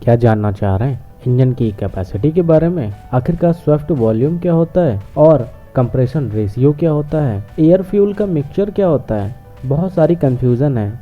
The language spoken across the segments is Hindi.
क्या जानना चाह रहे हैं इंजन की कैपेसिटी के बारे में? आखिरकार स्विफ्ट वॉल्यूम क्या होता है और कंप्रेशन रेशियो क्या होता है? एयर फ्यूल का मिक्सचर क्या होता है? बहुत सारी कन्फ्यूज़न है।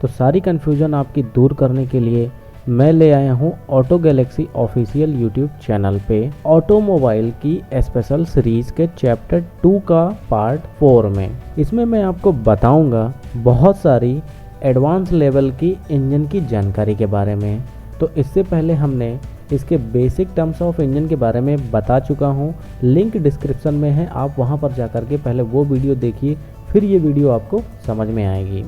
तो सारी कन्फ्यूज़न आपकी दूर करने के लिए मैं ले आया हूँ auto Galaxy official YouTube channel पे ऑटोमोबाइल की स्पेशल सीरीज के चैप्टर 2 का पार्ट 4 में। इसमें मैं आपको बताऊंगा बहुत सारी एडवांस लेवल की इंजन की जानकारी के बारे में। तो इससे पहले हमने इसके बेसिक टर्म्स ऑफ इंजन के बारे में बता चुका हूँ, लिंक डिस्क्रिप्शन में है, आप वहाँ पर जाकर के पहले वो वीडियो देखिए, फिर ये वीडियो आपको समझ में आएगी।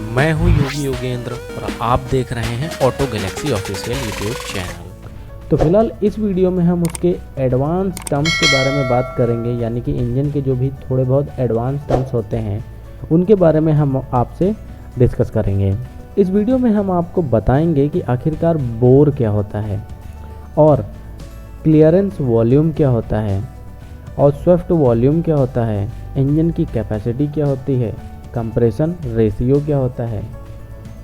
मैं हूं योगी योगेंद्र और आप देख रहे हैं auto Galaxy official YouTube channel. तो फिलहाल इस वीडियो में हम उसके एडवांस टर्म्स के बारे में बात करेंगे, यानी कि इंजन के जो भी थोड़े बहुत एडवांस टर्म्स होते हैं उनके बारे में हम आपसे डिस्कस करेंगे। इस वीडियो में हम आपको बताएंगे कि आखिरकार बोर क्या होता है और क्लियरेंस वॉल्यूम क्या होता है और स्विफ्ट वॉल्यूम क्या होता है, इंजन की कैपेसिटी क्या होती है, कंप्रेशन रेशियो क्या होता है,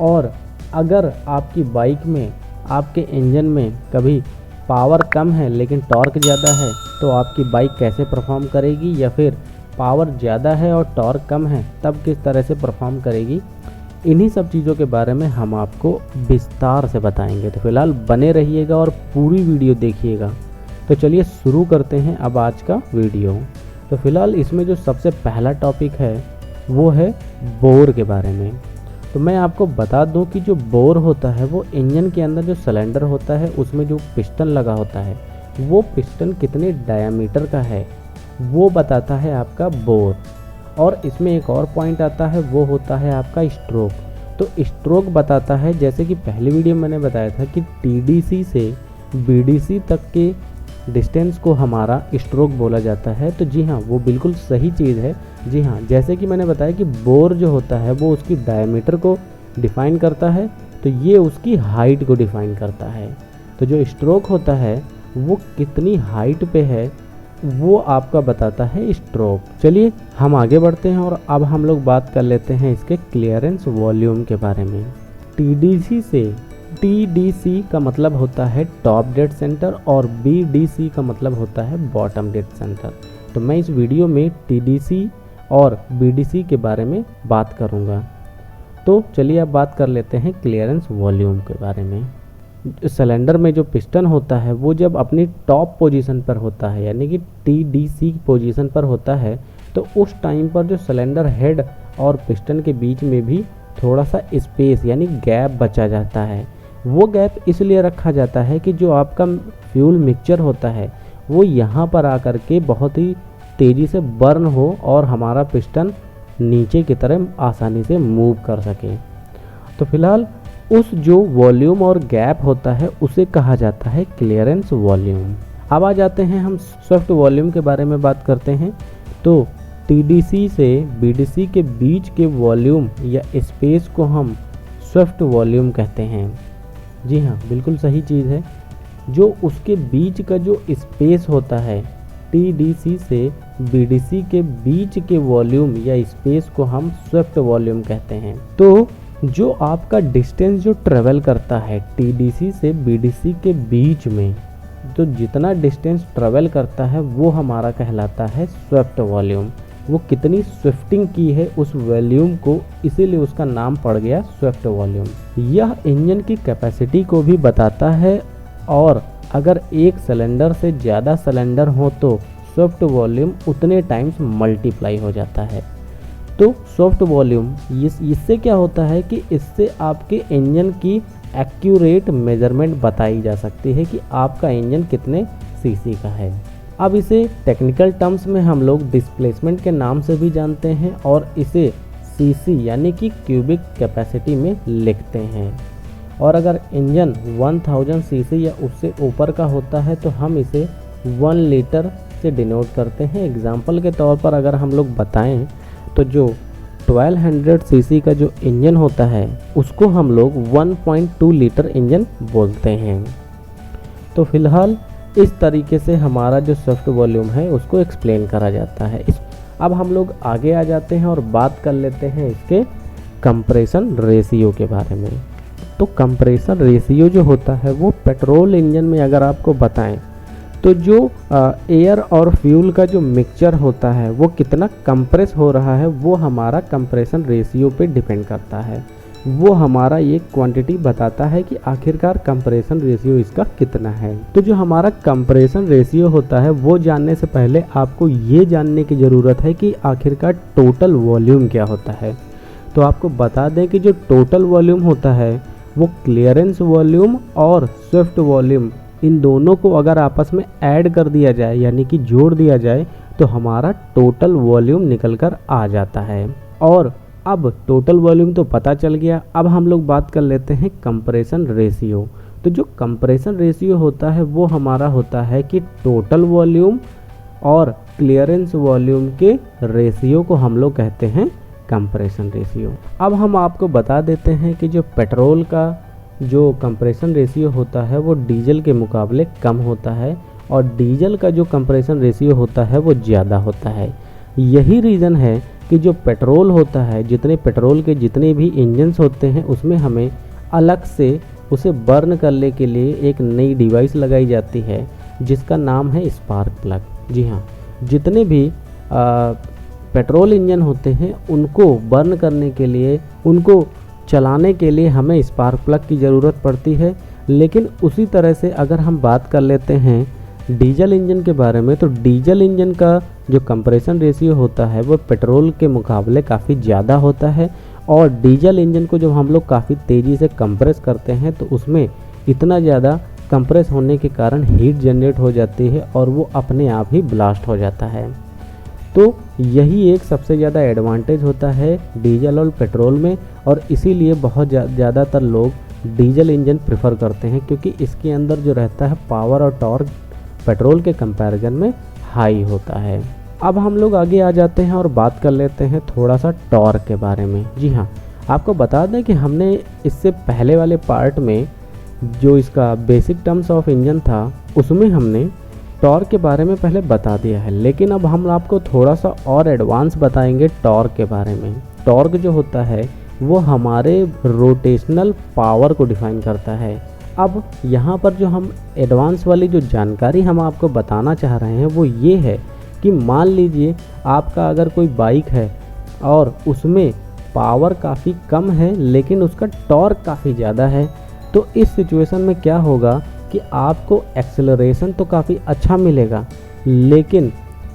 और अगर आपकी बाइक में आपके इंजन में कभी पावर कम है लेकिन टॉर्क ज़्यादा है तो आपकी बाइक कैसे परफॉर्म करेगी, या फिर पावर ज़्यादा है और टॉर्क कम है तब किस तरह से परफॉर्म करेगी। इन्हीं सब चीज़ों के बारे में हम आपको विस्तार से बताएंगे। तो फिलहाल बने रहिएगा और पूरी वीडियो देखिएगा। तो चलिए शुरू करते हैं अब आज का वीडियो। तो फिलहाल इसमें जो सबसे पहला टॉपिक है वो है बोर के बारे में। तो मैं आपको बता दूं कि जो बोर होता है वो इंजन के अंदर जो सिलेंडर होता है उसमें जो पिस्टन लगा होता है वो पिस्टन कितने डायामीटर का है वो बताता है आपका बोर। और इसमें एक और पॉइंट आता है वो होता है आपका स्ट्रोक। तो स्ट्रोक बताता है, जैसे कि पहली वीडियो मैंने बताया था कि टीडीसी से बीडीसी तक के डिस्टेंस को हमारा स्ट्रोक बोला जाता है। तो जी हाँ, वो बिल्कुल सही चीज़ है। जी हाँ, जैसे कि मैंने बताया कि बोर जो होता है वो उसकी डायमीटर को डिफ़ाइन करता है, तो ये उसकी हाइट को डिफ़ाइन करता है। तो जो स्ट्रोक होता है वो कितनी हाइट पे है वो आपका बताता है स्ट्रोक। चलिए हम आगे बढ़ते हैं और अब हम लोग बात कर लेते हैं इसके क्लियरेंस वॉल्यूम के बारे में। टीडीसी से टीडीसी का मतलब होता है टॉप डेड सेंटर और बीडीसी का मतलब होता है बॉटम डेड सेंटर। तो मैं इस वीडियो में टीडीसी और बीडीसी के बारे में बात करूंगा। तो चलिए अब बात कर लेते हैं क्लियरेंस वॉल्यूम के बारे में। सिलेंडर में जो पिस्टन होता है वो जब अपनी टॉप पोजीशन पर होता है, यानी कि टीडीसी पोजीशन पर होता है, तो उस टाइम पर जो सिलेंडर हेड और पिस्टन के बीच में भी थोड़ा सा स्पेस यानी गैप बचा जाता है। वो गैप इसलिए रखा जाता है कि जो आपका फ्यूल मिक्सचर होता है वो यहाँ पर आकर के बहुत ही तेज़ी से बर्न हो और हमारा पिस्टन नीचे की तरफ आसानी से मूव कर सके। तो फिलहाल उस जो वॉल्यूम और गैप होता है उसे कहा जाता है क्लियरेंस वॉल्यूम। अब आ जाते हैं हम स्विफ्ट वॉल्यूम के बारे में बात करते हैं। तो टीडीसी से बीडीसी के बीच के वॉल्यूम या स्पेस को हम स्विफ्ट वॉल्यूम कहते हैं। जी हाँ, बिल्कुल सही चीज़ है। जो उसके बीच का जो स्पेस होता है टीडीसी से बीडीसी के बीच के वॉल्यूम या स्पेस को हम स्विफ्ट वॉल्यूम कहते हैं। तो जो आपका डिस्टेंस जो ट्रेवल करता है टीडीसी से बीडीसी के बीच में, तो जितना डिस्टेंस ट्रेवल करता है वो हमारा कहलाता है स्विफ्ट वॉल्यूम। वो कितनी स्विफ्टिंग की है उस वॉल्यूम को, इसीलिए उसका नाम पड़ गया स्विफ्ट वॉल्यूम। यह इंजन की कैपेसिटी को भी बताता है, और अगर एक सिलेंडर से ज़्यादा सिलेंडर हो तो स्विफ्ट वॉल्यूम उतने टाइम्स मल्टीप्लाई हो जाता है। तो सॉफ्ट वॉल्यूम इससे क्या होता है कि इससे आपके इंजन की एक्यूरेट मेजरमेंट बताई जा सकती है कि आपका इंजन कितने सीसी का है। अब इसे टेक्निकल टर्म्स में हम लोग डिस्प्लेसमेंट के नाम से भी जानते हैं और इसे सीसी यानी कि क्यूबिक कैपेसिटी में लिखते हैं। और अगर इंजन 1000 सीसी या उससे ऊपर का होता है तो हम इसे 1 लीटर से डिनोट करते हैं। एग्जाम्पल के तौर पर अगर हम लोग बताएं तो जो 1200 सीसी का जो इंजन होता है उसको हम लोग 1.2 लीटर इंजन बोलते हैं। तो फिलहाल इस तरीके से हमारा जो स्विफ्ट वॉल्यूम है उसको एक्सप्लेन करा जाता है। अब हम लोग आगे आ जाते हैं और बात कर लेते हैं इसके कंप्रेशन रेशियो के बारे में। तो कंप्रेसर रेशियो जो होता है वो पेट्रोल इंजन में अगर आपको बताएं तो जो एयर और फ्यूल का जो मिक्सचर होता है वो कितना कंप्रेस हो रहा है वो हमारा कंप्रेशन रेशियो पे डिपेंड करता है। वो हमारा ये क्वांटिटी बताता है कि आखिरकार कंप्रेशन रेशियो इसका कितना है। तो जो हमारा कंप्रेशन रेशियो होता है वो जानने से पहले आपको ये जानने की ज़रूरत है कि आखिरकार टोटल वॉल्यूम क्या होता है। तो आपको बता दें कि जो टोटल वॉल्यूम होता है वो क्लियरेंस वॉल्यूम और स्विफ्ट वॉल्यूम इन दोनों को अगर आपस में ऐड कर दिया जाए यानी कि जोड़ दिया जाए तो हमारा टोटल वॉल्यूम निकल कर आ जाता है। और अब टोटल वॉल्यूम तो पता चल गया, अब हम लोग बात कर लेते हैं कंप्रेशन रेशियो। तो जो कंप्रेशन रेशियो होता है वो हमारा होता है कि टोटल वॉल्यूम और क्लियरेंस वॉल्यूम के रेशियो को हम लोग कहते हैं कंप्रेशन रेशियो। अब हम आपको बता देते हैं कि जो पेट्रोल का जो कंप्रेशन रेशियो होता है वो डीजल के मुकाबले कम होता है और डीजल का जो कंप्रेशन रेशियो होता है वो ज़्यादा होता है। यही रीज़न है कि जो पेट्रोल होता है, जितने पेट्रोल के जितने भी इंजन्स होते हैं उसमें हमें अलग से उसे बर्न करने के लिए एक नई डिवाइस लगाई जाती है जिसका नाम है स्पार्क प्लग। जी हाँ, जितने भी पेट्रोल इंजन होते हैं उनको बर्न करने के लिए, उनको चलाने के लिए हमें स्पार्क प्लग की ज़रूरत पड़ती है। लेकिन उसी तरह से अगर हम बात कर लेते हैं डीजल इंजन के बारे में, तो डीजल इंजन का जो कंप्रेशन रेशियो होता है वो पेट्रोल के मुकाबले काफ़ी ज़्यादा होता है। और डीजल इंजन को जब हम लोग काफ़ी तेज़ी से कंप्रेस करते हैं तो उसमें इतना ज़्यादा कंप्रेस होने के कारण हीट जनरेट हो जाती है और वो अपने आप ही ब्लास्ट हो जाता है। तो यही एक सबसे ज़्यादा एडवांटेज होता है डीजल और पेट्रोल में, और इसीलिए बहुत ज़्यादातर लोग डीजल इंजन प्रेफर करते हैं क्योंकि इसके अंदर जो रहता है पावर और टॉर्क पेट्रोल के कंपैरिजन में हाई होता है। अब हम लोग आगे आ जाते हैं और बात कर लेते हैं थोड़ा सा टॉर्क के बारे में। जी हाँ, आपको बता दें कि हमने इससे पहले वाले पार्ट में जो इसका बेसिक टर्म्स ऑफ इंजन था उसमें हमने टॉर्क के बारे में पहले बता दिया है, लेकिन अब हम आपको थोड़ा सा और एडवांस बताएंगे टॉर्क के बारे में। टॉर्क जो होता है वो हमारे रोटेशनल पावर को डिफाइन करता है। अब यहाँ पर जो हम एडवांस वाली जो जानकारी हम आपको बताना चाह रहे हैं वो ये है कि मान लीजिए आपका अगर कोई बाइक है और उसमें पावर काफ़ी कम है लेकिन उसका टॉर्क काफ़ी ज़्यादा है, तो इस सिचुएशन में क्या होगा कि आपको एक्सेलरेशन तो काफ़ी अच्छा मिलेगा लेकिन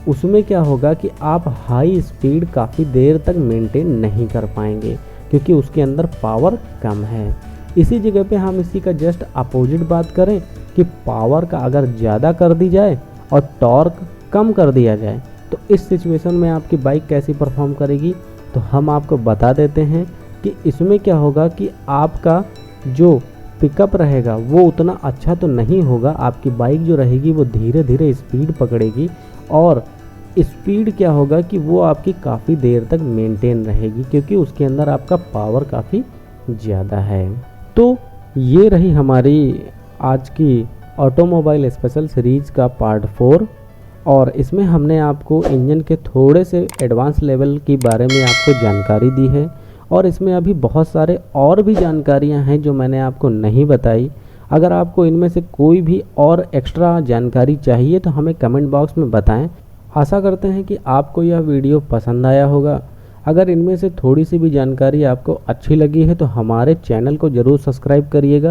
उसमें क्या होगा कि आप हाई स्पीड काफ़ी देर तक मेंटेन नहीं कर पाएंगे क्योंकि उसके अंदर पावर कम है। इसी जगह पे हम इसी का जस्ट अपोजिट बात करें कि पावर का अगर ज़्यादा कर दी जाए और टॉर्क कम कर दिया जाए तो इस सिचुएशन में आपकी बाइक कैसी परफॉर्म करेगी, तो हम आपको बता देते हैं कि इसमें क्या होगा कि आपका जो पिकअप रहेगा वो उतना अच्छा तो नहीं होगा। आपकी बाइक जो रहेगी वो धीरे धीरे स्पीड पकड़ेगी और स्पीड क्या होगा कि वो आपकी काफ़ी देर तक मेंटेन रहेगी क्योंकि उसके अंदर आपका पावर काफ़ी ज़्यादा है। तो ये रही हमारी आज की ऑटोमोबाइल स्पेशल सीरीज़ का पार्ट 4 और इसमें हमने आपको इंजन के थोड़े से एडवांस लेवल के बारे में आपको जानकारी दी है और इसमें अभी बहुत सारे और भी जानकारियां हैं जो मैंने आपको नहीं बताई। अगर आपको इनमें से कोई भी और एक्स्ट्रा जानकारी चाहिए तो हमें कमेंट बॉक्स में बताएं। आशा करते हैं कि आपको यह वीडियो पसंद आया होगा। अगर इनमें से थोड़ी सी भी जानकारी आपको अच्छी लगी है तो हमारे चैनल को ज़रूर सब्सक्राइब करिएगा।